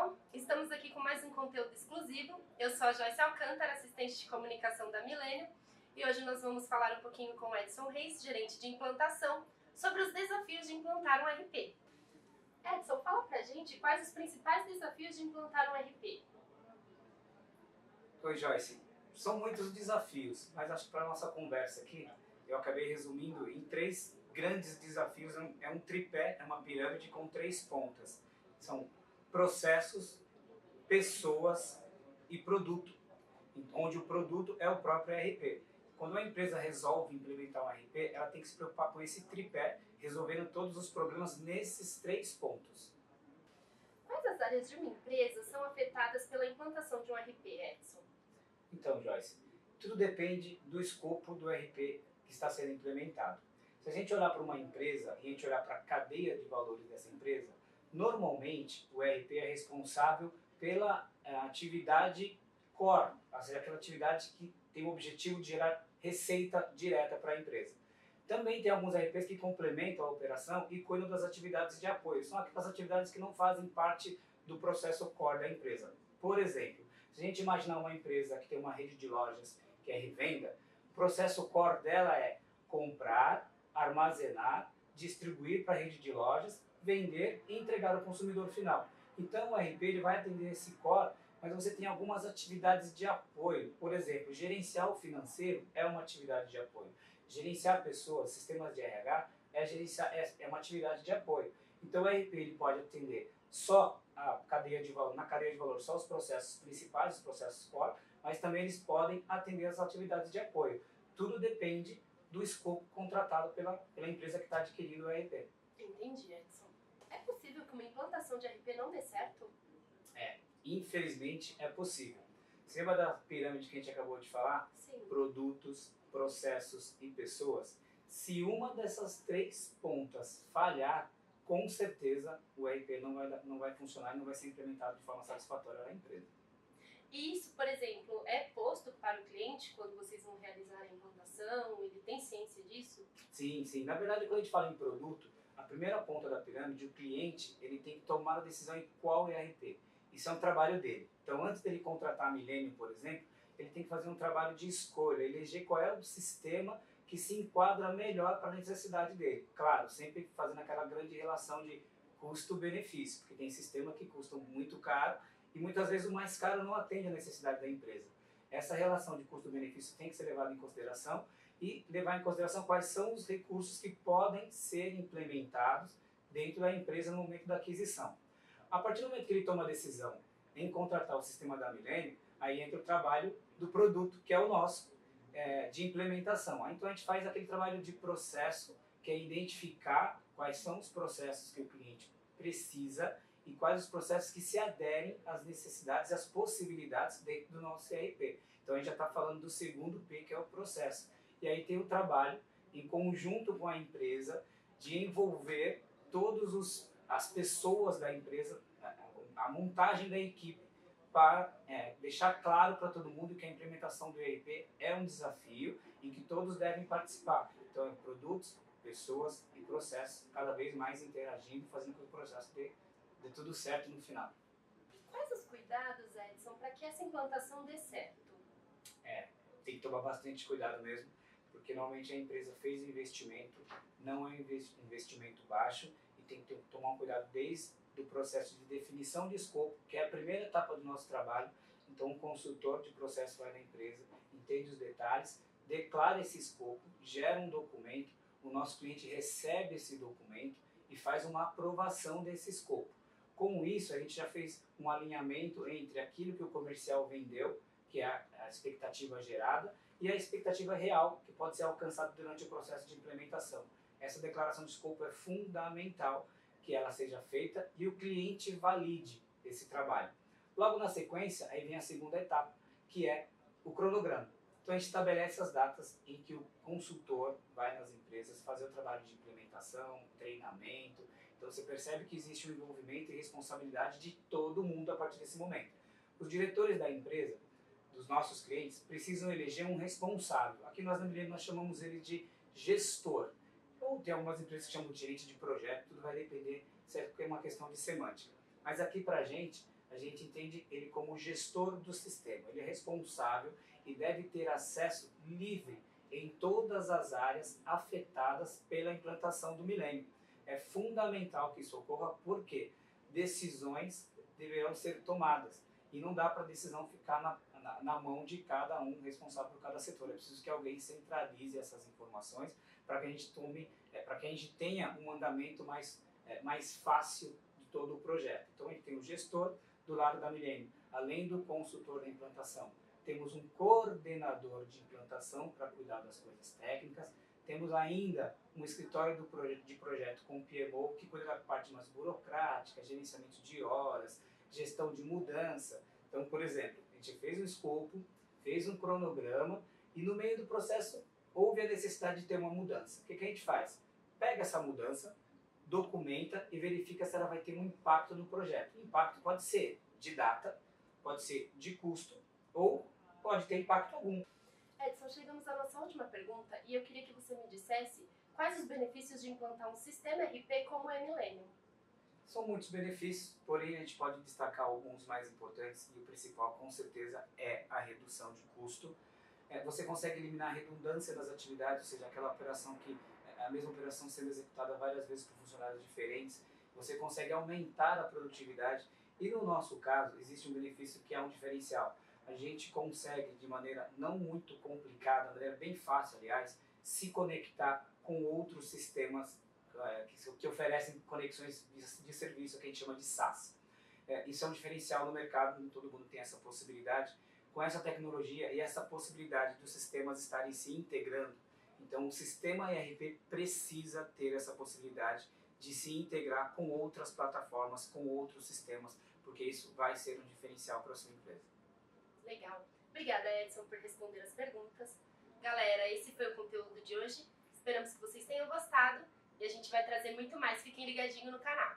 pessoal, estamos aqui com mais um conteúdo exclusivo. Eu sou a Joyce Alcântara, assistente de comunicação da Milênio, e hoje nós vamos falar um pouquinho com o Edson Reis, gerente de implantação, sobre os desafios de implantar um RP. Edson, fala pra gente quais os principais desafios de implantar um RP. Oi, Joyce. São muitos desafios, mas acho que para a nossa conversa aqui, eu acabei resumindo em 3 grandes desafios. É um tripé, é uma pirâmide com 3 pontas. São processos, pessoas e produto, onde o produto é o próprio RP. Quando uma empresa resolve implementar um RP, ela tem que se preocupar com esse tripé, resolvendo todos os problemas nesses 3 pontos. Quais as áreas de uma empresa são afetadas pela implantação de um RP, Edson? Então, Joyce, tudo depende do escopo do RP que está sendo implementado. Se a gente olhar para uma empresa e a gente olhar para a cadeia de valores dessa empresa, normalmente o RP é responsável pela atividade core, ou seja, aquela atividade que tem o objetivo de gerar receita direta para a empresa. Também tem alguns RPs que complementam a operação e cuidam das atividades de apoio. São aquelas atividades que não fazem parte do processo core da empresa. Por exemplo, se a gente imaginar uma empresa que tem uma rede de lojas que é revenda, o processo core dela é comprar, armazenar, distribuir para a rede de lojas, vender e entregar ao consumidor final. Então o RP ele vai atender esse core, mas você tem algumas atividades de apoio. Por exemplo, gerenciar o financeiro é uma atividade de apoio. Gerenciar pessoas, sistemas de RH, é uma atividade de apoio. Então o RP ele pode atender só a cadeia de valor, na cadeia de valor, só os processos principais, os processos core, mas também eles podem atender as atividades de apoio. Tudo depende do escopo contratado pela empresa que está adquirindo o RP. Entendi, Edson. É possível que uma implantação de RP não dê certo? Infelizmente é possível. Você lembra da pirâmide que a gente acabou de falar? Sim. Produtos, processos e pessoas. Se uma dessas 3 pontas falhar, com certeza o RP não vai funcionar e não vai ser implementado de forma satisfatória na empresa. E isso, por exemplo, é posto para o cliente quando vocês vão realizar a implantação? Ele tem ciência disso? Sim, sim. Na verdade, quando a gente fala em produto, a primeira ponta da pirâmide, o cliente, ele tem que tomar a decisão em qual ERP. Isso é um trabalho dele. Então, antes dele contratar a Milênio, por exemplo, ele tem que fazer um trabalho de escolha, eleger qual é o sistema que se enquadra melhor para a necessidade dele. Claro, sempre fazendo aquela grande relação de custo-benefício, porque tem sistema que custam muito caro e muitas vezes o mais caro não atende a necessidade da empresa. Essa relação de custo-benefício tem que ser levada em consideração e levar em consideração quais são os recursos que podem ser implementados dentro da empresa no momento da aquisição. A partir do momento que ele toma a decisão em contratar o sistema da Milênio, aí entra o trabalho do produto, que é o nosso, de implementação. Então a gente faz aquele trabalho de processo, que é identificar quais são os processos que o cliente precisa e quais os processos que se aderem às necessidades e às possibilidades dentro do nosso ERP. Então a gente já está falando do segundo P, que é o processo. E aí tem o trabalho, em conjunto com a empresa, de envolver todas as pessoas da empresa, a montagem da equipe, para deixar claro para todo mundo que a implementação do ERP é um desafio e que todos devem participar. Então, produtos, pessoas e processos cada vez mais interagindo, fazendo com que o processo dê tudo certo no final. Quais os cuidados, Edson, para que essa implantação dê certo? Tem que tomar bastante cuidado mesmo, porque normalmente a empresa fez investimento, não é um investimento baixo e tem que tomar um cuidado desde o processo de definição de escopo, que é a primeira etapa do nosso trabalho. Então um consultor de processo vai na empresa, entende os detalhes, declara esse escopo, gera um documento, o nosso cliente recebe esse documento e faz uma aprovação desse escopo. Com isso, a gente já fez um alinhamento entre aquilo que o comercial vendeu, que é a expectativa gerada, e a expectativa real, que pode ser alcançada durante o processo de implementação. Essa declaração de escopo é fundamental que ela seja feita e o cliente valide esse trabalho. Logo na sequência, aí vem a segunda etapa, que é o cronograma. Então a gente estabelece as datas em que o consultor vai nas empresas fazer o trabalho de implementação, treinamento. Então você percebe que existe um envolvimento e responsabilidade de todo mundo a partir desse momento. Os diretores da empresa, dos nossos clientes, precisam eleger um responsável. Aqui nós na Milênio nós chamamos ele de gestor. Ou tem algumas empresas que chamam de gerente de projeto, tudo vai depender, certo? Porque é uma questão de semântica. Mas aqui pra gente, a gente entende ele como gestor do sistema. Ele é responsável e deve ter acesso livre em todas as áreas afetadas pela implantação do milênio. É fundamental que isso ocorra porque decisões deverão ser tomadas e não dá para a decisão ficar na mão de cada um responsável por cada setor. É preciso que alguém centralize essas informações para que a gente para que a gente tenha um andamento mais fácil de todo o projeto. Então a gente tem o gestor do lado da Milênio, além do consultor da implantação. Temos um coordenador de implantação para cuidar das coisas técnicas. Temos ainda um escritório de projeto com PMO que cuida da parte mais burocrática, gerenciamento de horas, gestão de mudança. Então, por exemplo, a gente fez um escopo, fez um cronograma e no meio do processo houve a necessidade de ter uma mudança. O que a gente faz? Pega essa mudança, documenta e verifica se ela vai ter um impacto no projeto. O impacto pode ser de data, pode ser de custo ou pode ter impacto algum. Edson, chegamos à nossa última pergunta e eu queria que você me dissesse quais os benefícios de implantar um sistema RP como o Millennium. São muitos benefícios, porém a gente pode destacar alguns mais importantes e o principal com certeza é a redução de custo. Você consegue eliminar a redundância das atividades, ou seja, aquela operação que a mesma operação sendo executada várias vezes por funcionários diferentes. Você consegue aumentar a produtividade e no nosso caso existe um benefício que é um diferencial. A gente consegue de maneira não muito complicada, de maneira bem fácil aliás, se conectar com outros sistemas que oferecem conexões de serviço, que a gente chama de SaaS. Isso é um diferencial no mercado, não todo mundo tem essa possibilidade. Com essa tecnologia e essa possibilidade dos sistemas estarem se integrando, então o sistema ERP precisa ter essa possibilidade de se integrar com outras plataformas, com outros sistemas, porque isso vai ser um diferencial para a sua empresa. Legal. Obrigada, Edson, por responder as perguntas. Galera, esse foi o conteúdo de hoje. Esperamos que vocês tenham gostado e a gente vai trazer muito mais. Fiquem ligadinhos no canal.